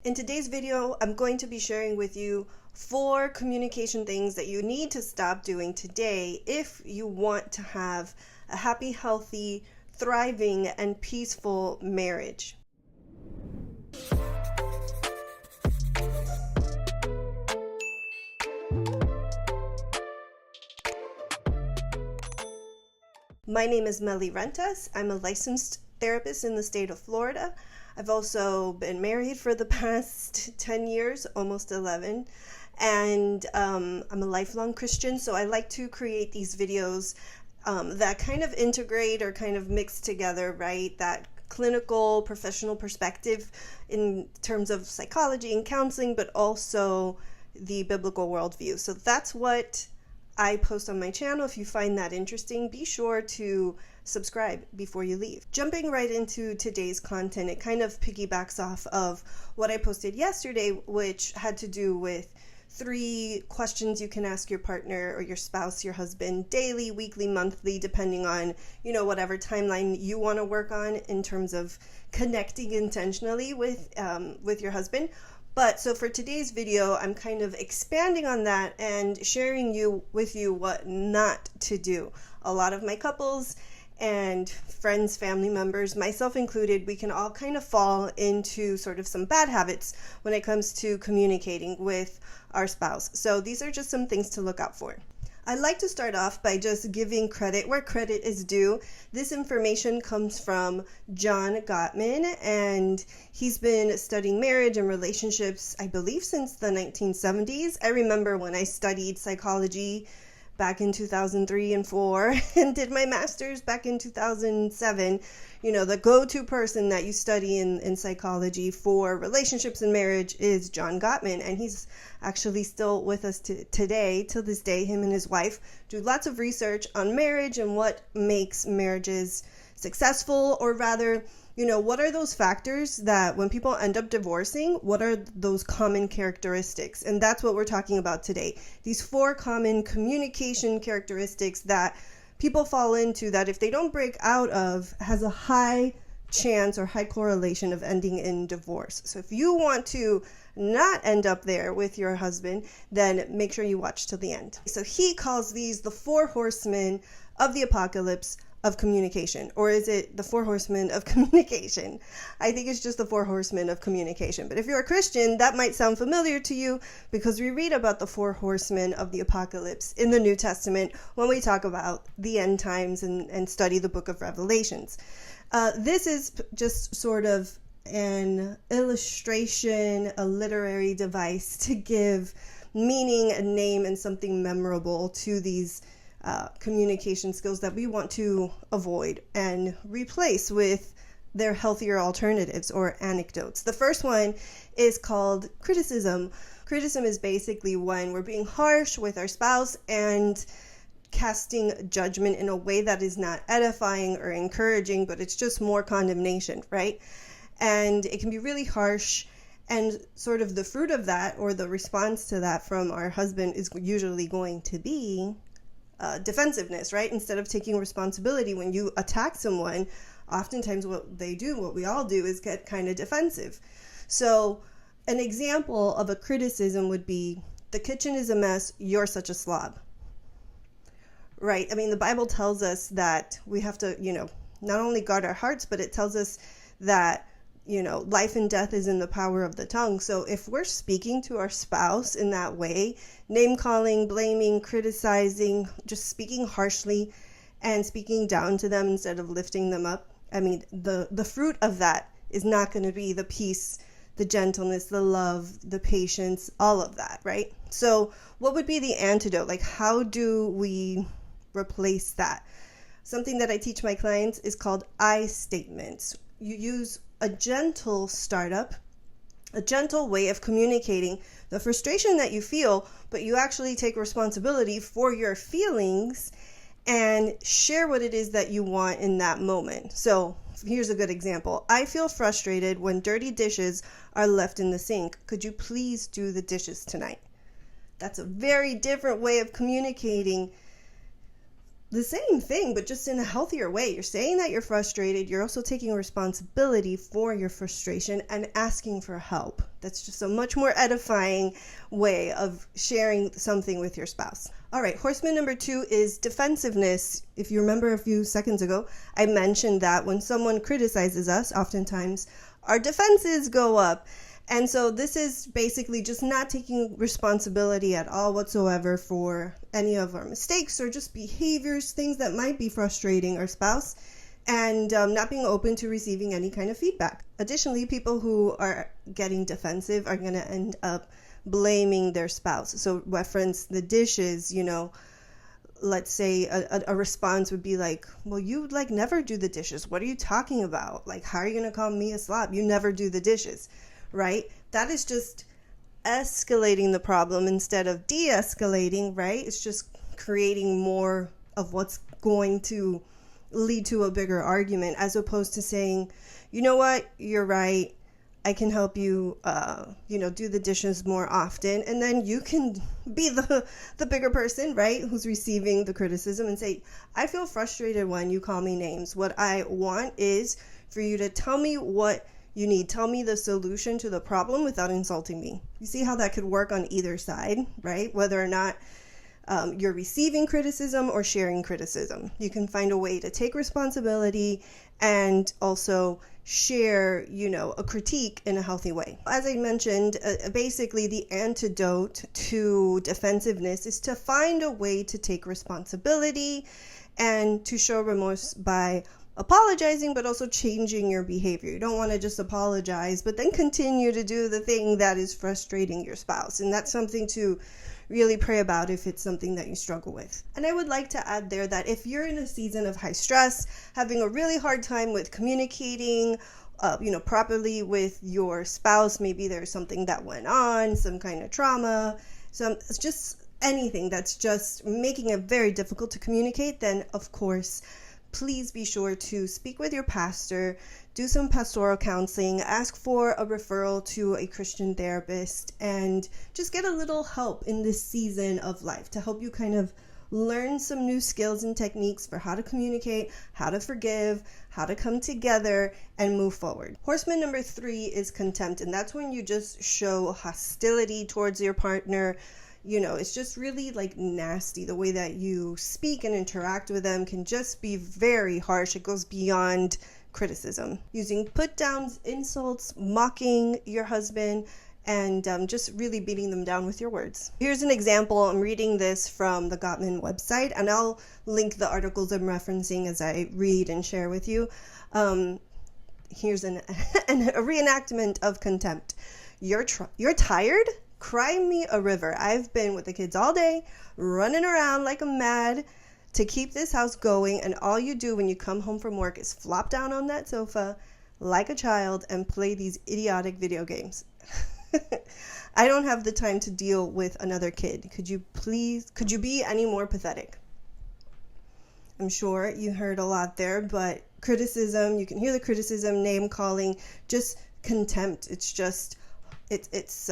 In today's video, I'm going to be sharing with you 4 communication things that you need to stop doing today if you want to have a happy, healthy, thriving, and peaceful marriage. My name is Meli Rentas. I'm a licensed therapist in the state of Florida. I've also been married for the past 10 years, almost 11, and I'm a lifelong Christian, so I like to create these videos that kind of integrate or kind of mix together, right, that clinical, professional perspective in terms of psychology and counseling, but also the biblical worldview. So that's what I post on my channel. If you find that interesting, be sure to subscribe before you leave. Jumping right into today's content, it kind of piggybacks off of what I posted yesterday, which had to do with 3 questions you can ask your partner or your spouse, your husband, daily, weekly, monthly, depending on, whatever timeline you want to work on in terms of connecting intentionally with your husband. But so for today's video, I'm kind of expanding on that and sharing with you what not to do. A lot of my couples and friends, family members, myself included, we can all kind of fall into sort of some bad habits when it comes to communicating with our spouse. So these are just some things to look out for. I'd like to start off by just giving credit where credit is due. This information comes from John Gottman, and he's been studying marriage and relationships, I believe, since the 1970s. I remember when I studied psychology back in 2003 and 4 and did my master's back in 2007, the go-to person that you study in psychology for relationships and marriage is John Gottman, and he's actually still with us today. Till this day, him and his wife do lots of research on marriage and what makes marriages successful, or rather, what are those factors that when people end up divorcing, what are those common characteristics? And that's what we're talking about today. These 4 common communication characteristics that people fall into that if they don't break out of has a high chance or high correlation of ending in divorce. So if you want to not end up there with your husband, then make sure you watch till the end. So he calls these the 4 horsemen of the apocalypse of communication. Or is it the 4 horsemen of communication? I think it's just the 4 horsemen of communication. But if you're a Christian, that might sound familiar to you because we read about the 4 horsemen of the apocalypse in the New Testament when we talk about the end times and study the book of Revelations. This is just sort of an illustration, a literary device to give meaning, a name, and something memorable to these communication skills that we want to avoid and replace with their healthier alternatives or anecdotes. The first one is called criticism. Criticism is basically when we're being harsh with our spouse and casting judgment in a way that is not edifying or encouraging, but it's just more condemnation, right? And it can be really harsh, and sort of the fruit of that or the response to that from our husband is usually going to be defensiveness, right? Instead of taking responsibility when you attack someone, oftentimes what we all do is get kind of defensive. So an example of a criticism would be, the kitchen is a mess, you're such a slob, right? I mean, the Bible tells us that we have to, not only guard our hearts, but it tells us that life and death is in the power of the tongue. So if we're speaking to our spouse in that way, name calling, blaming, criticizing, just speaking harshly and speaking down to them instead of lifting them up, I mean, the fruit of that is not going to be the peace, the gentleness, the love, the patience, all of that, right? So what would be the antidote? Like, how do we replace that? Something that I teach my clients is called I statements. You use a gentle startup, a gentle way of communicating the frustration that you feel, but you actually take responsibility for your feelings and share what it is that you want in that moment. So here's a good example. I feel frustrated when dirty dishes are left in the sink. Could you please do the dishes tonight? That's a very different way of communicating the same thing, but just in a healthier way. You're saying that you're frustrated. You're also taking responsibility for your frustration and asking for help. That's just a much more edifying way of sharing something with your spouse. All right, horseman number 2 is defensiveness. If you remember a few seconds ago, I mentioned that when someone criticizes us, oftentimes our defenses go up. And so this is basically just not taking responsibility at all whatsoever for any of our mistakes or just behaviors, things that might be frustrating our spouse, and not being open to receiving any kind of feedback. Additionally, people who are getting defensive are going to end up blaming their spouse. So reference the dishes, let's say a response would be like, well, you never do the dishes. What are you talking about? How are you going to call me a slob? You never do the dishes. Right? That is just escalating the problem instead of de-escalating, right? It's just creating more of what's going to lead to a bigger argument, as opposed to saying, you know what, you're right. I can help you, do the dishes more often. And then you can be the bigger person, right, who's receiving the criticism and say, I feel frustrated when you call me names. What I want is for you to tell me what you need. Tell me the solution to the problem without insulting me. You see how that could work on either side, right? Whether or not you're receiving criticism or sharing criticism. You can find a way to take responsibility and also share, a critique in a healthy way. As I mentioned, basically the antidote to defensiveness is to find a way to take responsibility and to show remorse by apologizing, but also changing your behavior. You don't want to just apologize, but then continue to do the thing that is frustrating your spouse. And that's something to really pray about if it's something that you struggle with. And I would like to add there that if you're in a season of high stress, having a really hard time with communicating, properly with your spouse, maybe there's something that went on, some kind of trauma, it's just anything that's just making it very difficult to communicate, then of course, please be sure to speak with your pastor, do some pastoral counseling, ask for a referral to a Christian therapist, and just get a little help in this season of life to help you kind of learn some new skills and techniques for how to communicate, how to forgive, how to come together and move forward. Horseman number 3 is contempt, and that's when you just show hostility towards your partner. It's just really nasty. The way that you speak and interact with them can just be very harsh. It goes beyond criticism. Using put downs, insults, mocking your husband, and just really beating them down with your words. Here's an example. I'm reading this from the Gottman website, and I'll link the articles I'm referencing as I read and share with you. Here's a reenactment of contempt. You're tired? Cry me a river. I've been with the kids all day, running around like a mad to keep this house going, and all you do when you come home from work is flop down on that sofa like a child and play these idiotic video games. I don't have the time to deal with another kid. Could you be any more pathetic? I'm sure you heard a lot there, but criticism, you can hear the criticism, name calling, just contempt. It's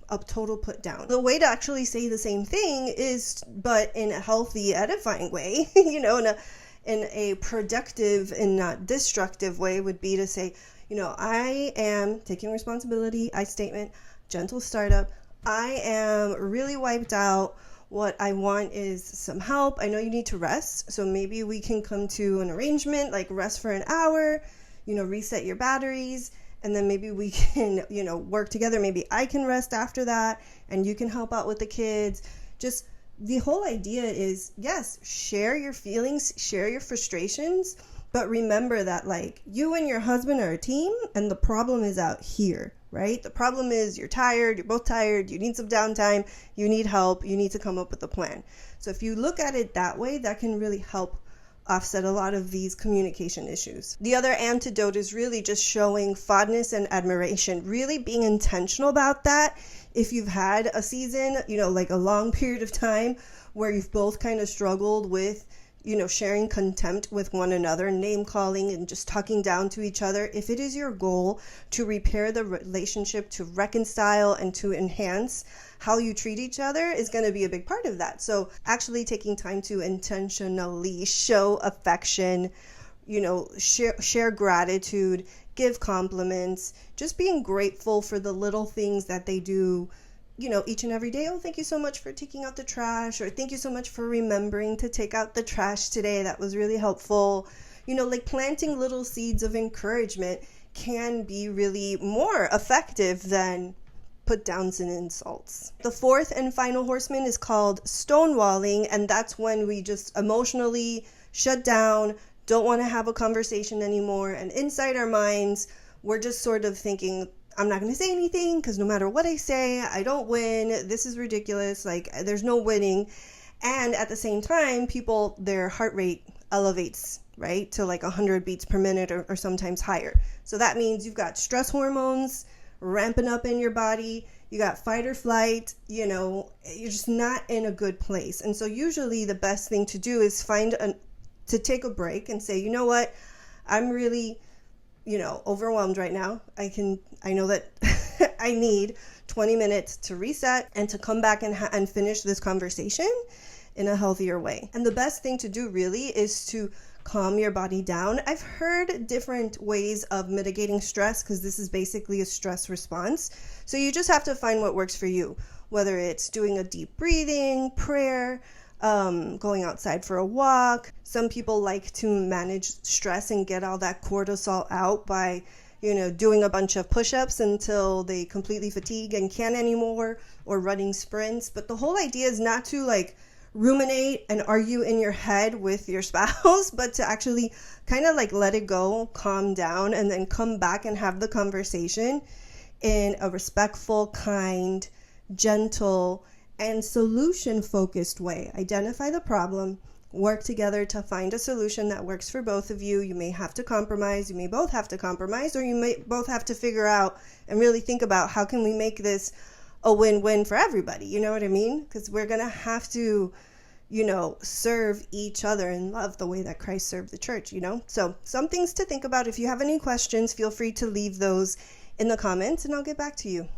a total put down. The way to actually say the same thing is, but in a healthy, edifying way, in a productive and not destructive way, would be to say, I am taking responsibility, I statement, gentle startup. I am really wiped out. What I want is some help. I know you need to rest, so maybe we can come to an arrangement, like rest for an hour, reset your batteries, and then maybe we can, work together. Maybe I can rest after that, and you can help out with the kids. Just the whole idea is, yes, share your feelings, share your frustrations, but remember that you and your husband are a team, and the problem is out here, right? The problem is you're tired, you're both tired, you need some downtime, you need help, you need to come up with a plan. So if you look at it that way, that can really help offset a lot of these communication issues. The other antidote is really just showing fondness and admiration, really being intentional about that. If you've had a season, a long period of time where you've both kind of struggled with sharing contempt with one another, name calling and just talking down to each other, if it is your goal to repair the relationship, to reconcile and to enhance how you treat each other, is going to be a big part of that. So actually taking time to intentionally show affection, share gratitude, give compliments, just being grateful for the little things that they do, each and every day. Oh, thank you so much for taking out the trash, or thank you so much for remembering to take out the trash today. That was really helpful. Like planting little seeds of encouragement can be really more effective than put downs and insults. The fourth and final horseman is called stonewalling, and that's when we just emotionally shut down, don't want to have a conversation anymore, and inside our minds we're just sort of thinking, I'm not going to say anything because no matter what I say, I don't win. This is ridiculous. Like, there's no winning. And at the same time, people, their heart rate elevates, right, to like 100 beats per minute or sometimes higher. So that means you've got stress hormones ramping up in your body. You got fight or flight, you're just not in a good place. And so usually the best thing to do is to take a break and say, you know what, I'm really, overwhelmed right now. I know that I need 20 minutes to reset and to come back and finish this conversation in a healthier way. And the best thing to do really is to calm your body down. I've heard different ways of mitigating stress because this is basically a stress response. So you just have to find what works for you, whether it's doing a deep breathing, prayer, going outside for a walk. Some people like to manage stress and get all that cortisol out by, doing a bunch of push-ups until they completely fatigue and can't anymore, or running sprints. But the whole idea is not to ruminate and argue in your head with your spouse, but to actually kind of let it go, calm down, and then come back and have the conversation in a respectful, kind, gentle, and solution-focused way. Identify the problem, work together to find a solution that works for both of you. You may have to compromise, you may both have to compromise, or you may both have to figure out and really think about how can we make this a win-win for everybody, you know what I mean? Because we're going to have to, serve each other in love the way that Christ served the church, So some things to think about. If you have any questions, feel free to leave those in the comments and I'll get back to you.